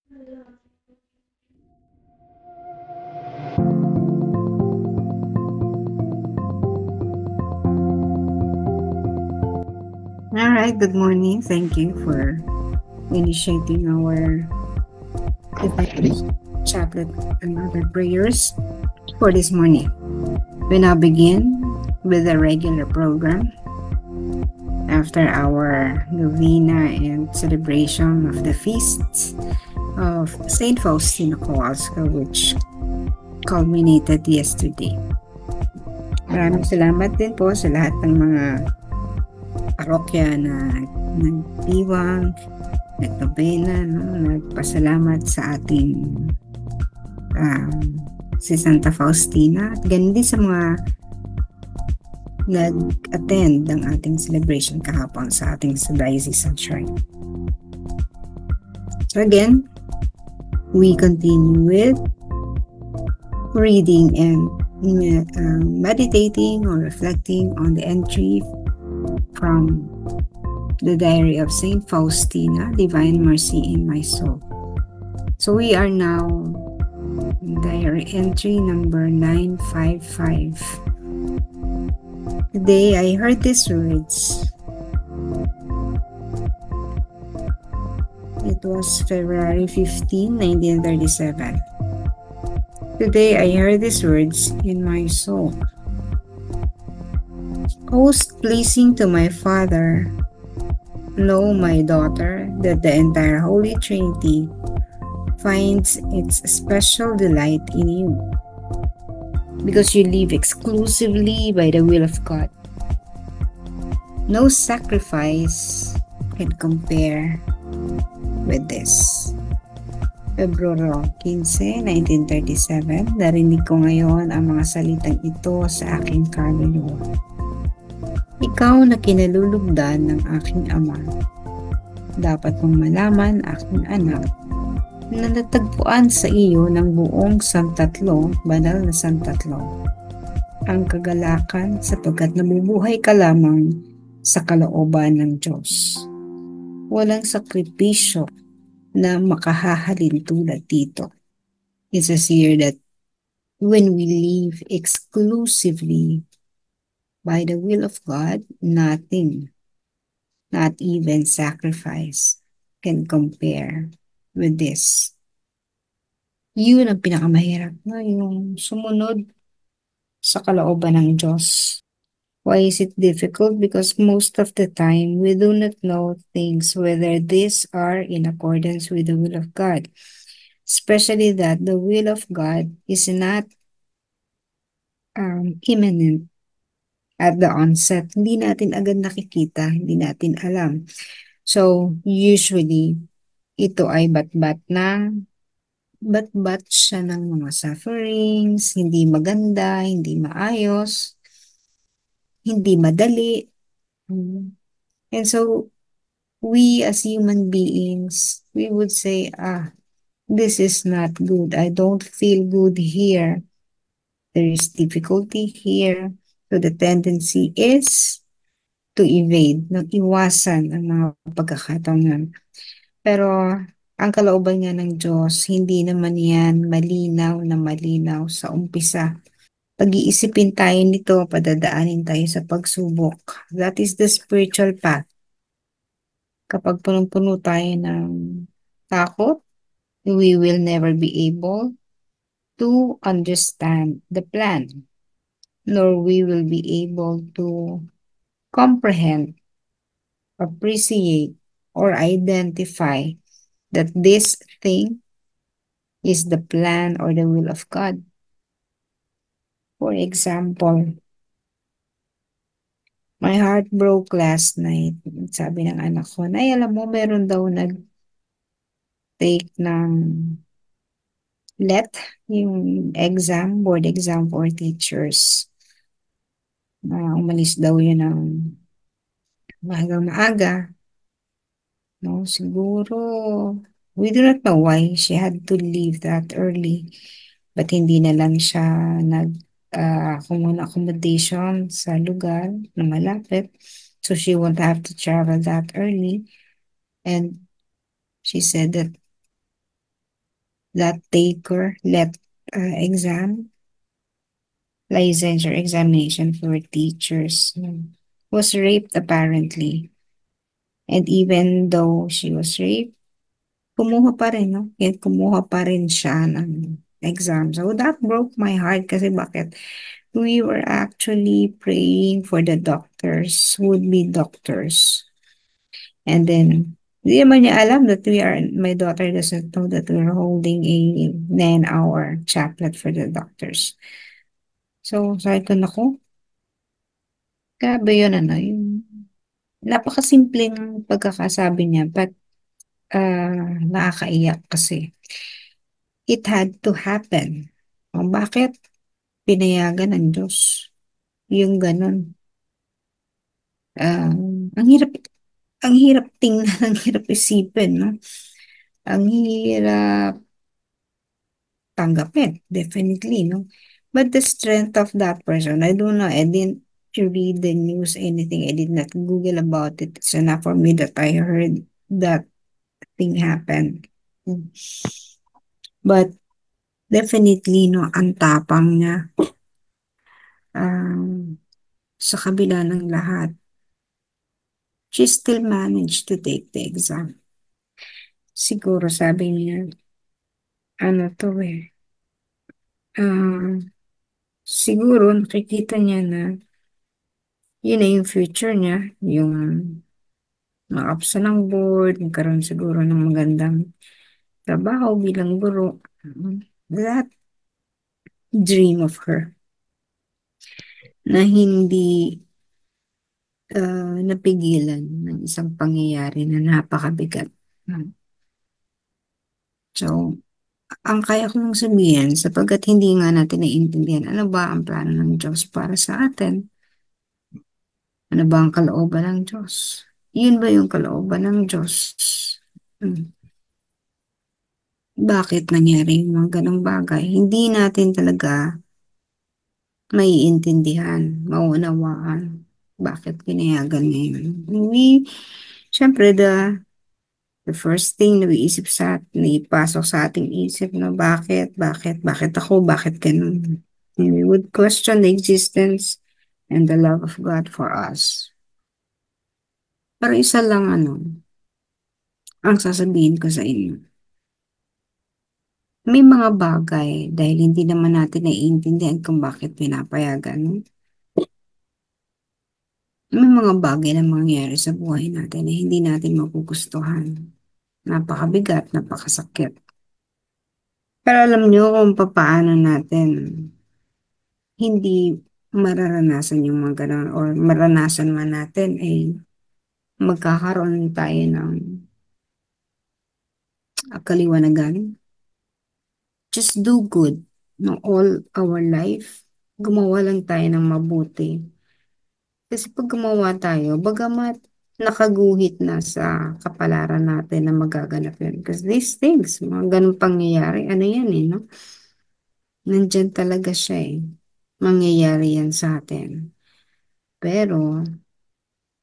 All right, good morning. Thank you for initiating our divine chaplet and other prayers for this morning. We now begin with the regular program after our novena and celebration of the feasts of Saint Faustina Kowalska, which culminated yesterday. Maraming salamat din po sa lahat ng mga parokya na nagdiwang, nagnobena, nagpasalamat sa ating si Santa Faustina at ganun din sa mga nag-attend ng ating celebration kahapon sa ating diocesan shrine. So again, we continue with reading and meditating or reflecting on the entry from the Diary of Saint Faustina, Divine Mercy in My Soul. So we are now in diary entry number 955. Today I heard these words. It was February 15, 1937. Today I heard these words in my soul. Most pleasing to my Father, know, my daughter, that the entire Holy Trinity finds its special delight in you, because you live exclusively by the will of God. No sacrifice can compare with this. February 15, 1937, narinig ko ngayon ang mga salitang ito sa aking kaluluwa. Ikaw na kinalulugdan ng aking ama, dapat mong malaman, aking anak, na natagpuan sa iyo ng buong santatlo, banal na santatlo, ang kagalakan sapagkat nabubuhay ka lamang sa kalooban ng Diyos. Walang sakripisyo na makahahalin tulad dito. It says here that when we live exclusively by the will of God, nothing, not even sacrifice, can compare with this. Yun ang pinakamahirap, no? Yung sumunod sa kalooban ng Diyos. Why is it difficult? Because most of the time, we do not know things whether these are in accordance with the will of God. Especially that the will of God is not imminent at the onset. Hindi natin agad nakikita, hindi natin alam. So, usually, ito ay bat-bat siya ng mga sufferings, hindi maganda, hindi maayos, hindi madali. And so, we as human beings, we would say, this is not good. I don't feel good here. There is difficulty here. So the tendency is to evade, iwasan ang mga pagkakataon yan. Pero ang kalooban nga ng Diyos, hindi naman yan malinaw na malinaw sa umpisa. Pag-iisipin tayo nito, padadaanin tayo sa pagsubok. That is the spiritual path. Kapag punong-puno tayo ng takot, we will never be able to understand the plan, nor we will be able to comprehend, appreciate, or identify that this thing is the plan or the will of God. For example, my heart broke last night. Sabi ng anak ko, Nay, alam mo, meron daw nag-take ng yung exam, board exam for teachers. Umalis daw yun ng maaga. No, siguro, we do not know why she had to leave that early. But hindi na lang siya accommodation sa lugar na malapit. So she won't have to travel that early. And she said that that taker let exam licensure examination for teachers was raped apparently. And even though she was raped, kumuha pa rin, no? Yet kumuha pa rin siya ng exam. So that broke my heart kasi bakit? We were actually praying for the doctors, would-be doctors. And then, hindi naman niya alam that my daughter doesn't know that we're holding a 9-hour chaplet for the doctors. So, sabi ko, naku, grabe yun, ano, yung napakasimpleng pagkakasabi niya, but nakakaiyak kasi it had to happen. O, bakit? Pinayagan ng Diyos. Yung ganun. Ang hirap, ang hirap tingnan, ang hirap isipin, no? Ang hirap tanggapin, definitely, no? But the strength of that person, I don't know, I didn't read the news, anything, I did not Google about it. It's enough for me that I heard that thing happened. But definitely, no, ang tapang niya. Sa kabila ng lahat, she still managed to take the exam. Siguro sabi niya, ano to siguro nakikita niya na yun na yung future niya, yung makapasa ng board, magkaroon siguro ng magandang trabaho bilang guro. That dream of her na hindi napigilan ng isang pangyayari na napakabigat. So, ang kaya kong sabihin, sapagkat hindi nga natin naiintindihan, ano ba ang plano ng Diyos para sa atin? Ano ba ang kalooban ng Diyos? Yun ba yung kalooban ng Diyos? Hmm. Bakit nangyari yung mga ganong bagay? Hindi natin talaga maiintindihan, mauunawaan bakit pinayagan niya yun. Syempre, the first thing na ipasok sa ating isip na bakit ako, bakit ganun. And we would question the existence and the love of God for us. Pero isa lang ang sasabihin ko sa inyo. May mga bagay dahil hindi naman natin naiintindihan kung bakit pinapayagan. May mga bagay na mangyayari sa buhay natin na hindi natin magugustuhan. Napakabigat, napakasakit. Pero alam nyo kung paano natin hindi mararanasan yung mga ganun or maranasan man natin ay magkakaroon tayo ng kaliwanagan. Just do good no all our life. Gumawa lang tayo ng mabuti. Kasi pag gumawa tayo, bagamat nakaguhit na sa kapalaran natin na magaganap yun. Because these things, mga ganun pangyayari, ano yan no? Nandyan talaga siya Mangyayari yan sa atin. Pero,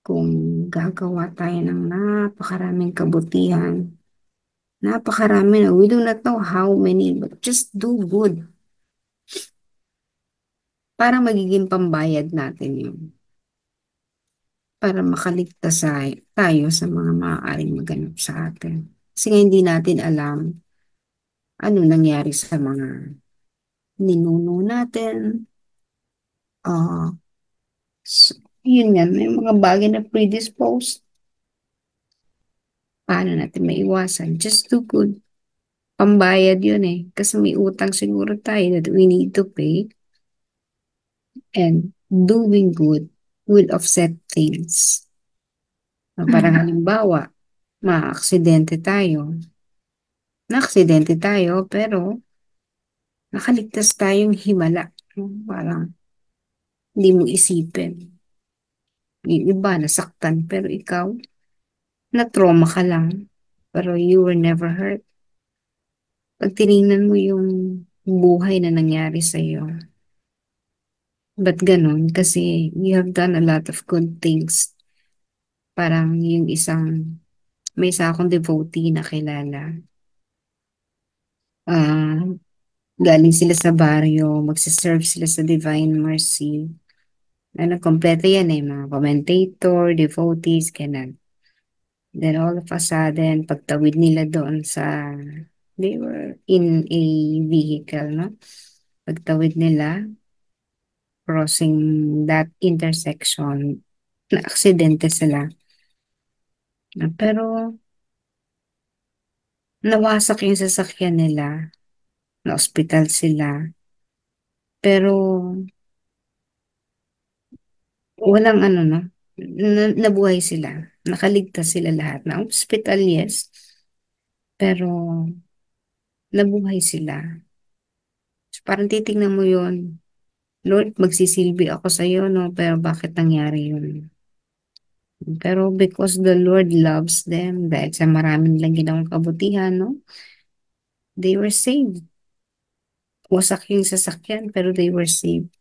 kung gagawa tayo ng napakaraming kabutihan, napakarami na, we do not know how many, but just do good. Para magiging pambayad natin yun. Para makaligtas tayo sa mga maaaring maganap sa atin. Kasi nga hindi natin alam ano nangyari sa mga ninuno natin. So, yun yan, may mga bagay na predisposed. Paano natin maiwasan? Just do good. Pambayad yun Kasi may utang siguro tayo that we need to pay. And doing good will offset things. Parang halimbawa, maaksidente tayo. Naaksidente tayo, pero nakaligtas tayong himala. Parang hindi mo isipin. Yung iba, nasaktan, pero ikaw, na-trauma ka lang. Pero you were never hurt. Pag tinignan mo yung buhay na nangyari sa iyo, ba't ganun? Kasi you have done a lot of good things. Parang yung may isa akong devotee na kilala. Galing sila sa baryo, magsiserve sila sa Divine Mercy. Kompleto yan eh, mga commentator, devotees, ganun. Then all of a sudden, pagtawid nila doon they were in a vehicle, no? Pagtawid nila, crossing that intersection, na aksidente sila. Pero, nawasak yung sasakyan nila, na ospital sila. Pero, walang no? Nabuhay sila. Nakaligtas sila lahat. Na hospital, yes. Pero, nabuhay sila. So, parang titignan mo yun. Lord, magsisilbi ako sa iyo, no? Pero bakit nangyari yun? Pero because the Lord loves them, dahil sa maraming lang ginawang kabutihan, no? They were saved. Wasak yung sasakyan, pero they were saved.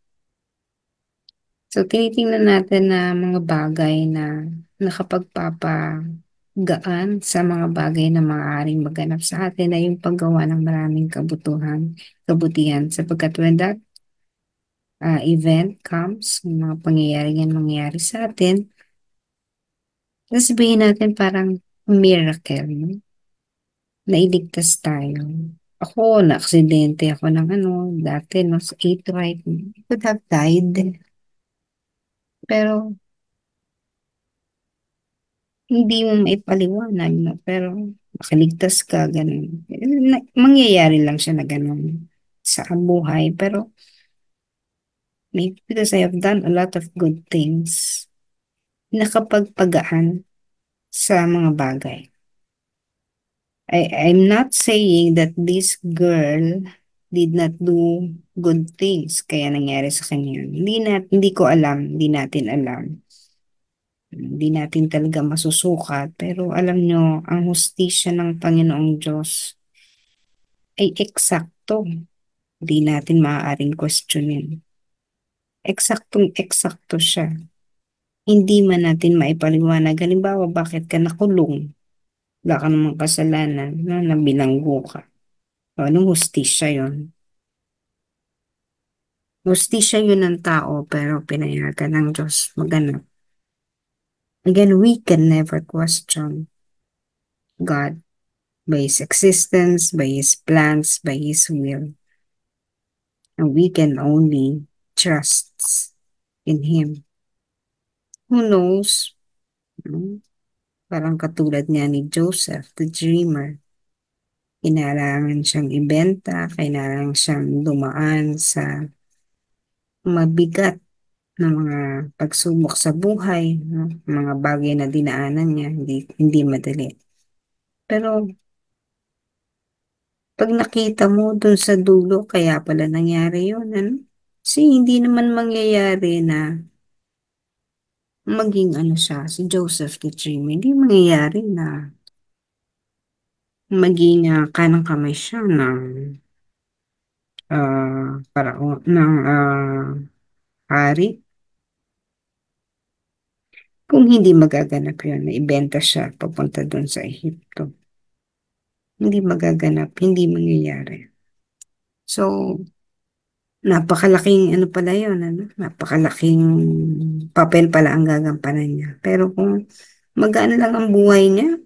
So, tinitingnan natin na mga bagay na nakapagpapagaan sa mga bagay na maaaring maganap sa atin ay yung paggawa ng maraming kabutihan. Sapagkat when that event comes, yung mga pangyayari yan mangyayari sa atin, sabihin natin parang miracle, no? Nailigtas tayo. Ako, na-aksidente ako ng dati, no, sa 8 right, I could have died. Pero, hindi mo maipaliwanag, no? Pero, makaligtas ka, ganun. Mangyayari lang siya na ganun sa buhay. Pero, maybe because I have done a lot of good things, nakapagpagaan sa mga bagay. I'm not saying that this girl did not do good things kaya nangyari sa kanya yun. Hindi ko alam, hindi natin alam. Hindi natin talaga masusukat. Pero alam nyo, ang hustisya ng Panginoong Diyos ay eksakto. Hindi natin maaaring questionin. Eksaktong-eksakto siya. Hindi man natin maipaliwanag. Halimbawa, bakit ka nakulong? Wala ka namang kasalanan na nabilanggo ka. O, anong hustisya yun? Hustisya yun ng tao pero pinayagan ng Diyos maganap. Again, we can never question God by His existence, by His plans, by His will. And we can only trust in Him. Who knows? Parang katulad niya ni Joseph, the dreamer. Kailangan siyang ibenta, kailangan siyang dumaan sa mabigat na mga pagsubok sa buhay, no? Mga bagay na dinaanan niya, hindi madali. Pero pag nakita mo dun sa dulo, kaya pala nangyari yun, ano? Kasi hindi naman mangyayari na maging siya, si Joseph the Dreamer. Hindi mangyayari na maging kanang kamay siya ng hari. Kung hindi magaganap yun, na ibenta siya papunta dun sa Ehipto. Hindi magaganap, hindi mangyayari. So, napakalaking pala yun, napakalaking papel pala ang gagampanan niya. Pero kung magaan lang ang buhay niya,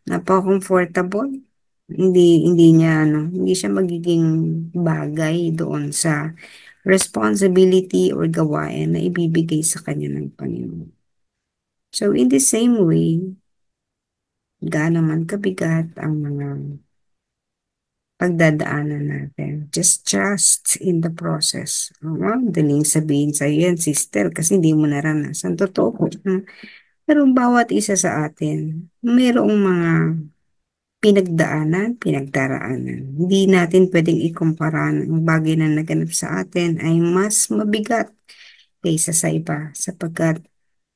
napaka-comfortable, hindi niya, hindi siya magiging bagay doon sa responsibility or gawain na ibibigay sa kanya ng Panginoon. So, in the same way, gaano man kabigat ang mga pagdadaanan natin. Just trust in the process. Daling sabihin sa yan, sister, kasi hindi mo naranasan. Totoo po. Pero bawat isa sa atin, mayroong mga pinagdaanan, pinagdaraanan. Hindi natin pwedeng ikumpara ang bagay na naganap sa atin ay mas mabigat kaysa sa iba sapagkat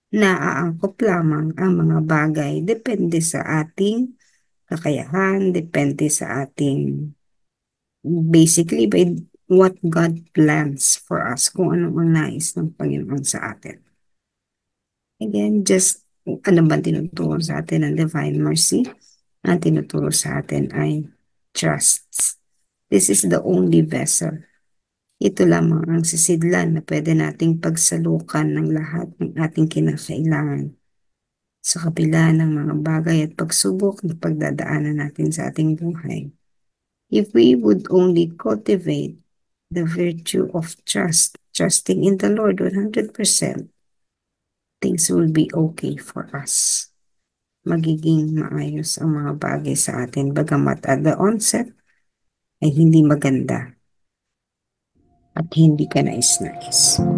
naaangkop lamang ang mga bagay depende sa ating kakayahan, depende sa ating basically by what God plans for us, kung anong ang nais ng Panginoon sa atin. Again, just ano ba tinuturo sa atin ng Divine Mercy? Ang tinuturo sa atin ay trust. This is the only vessel. Ito lamang ang sisidlan na pwede nating pagsalukan ng lahat ng ating kinakailangan sa kabila ng mga bagay at pagsubok na pagdadaanan natin sa ating buhay. If we would only cultivate the virtue of trust, trusting in the Lord 100%, things will be okay for us. Magiging maayos ang mga bagay sa atin, bagamat at the onset ay hindi maganda at hindi ka nais-nais.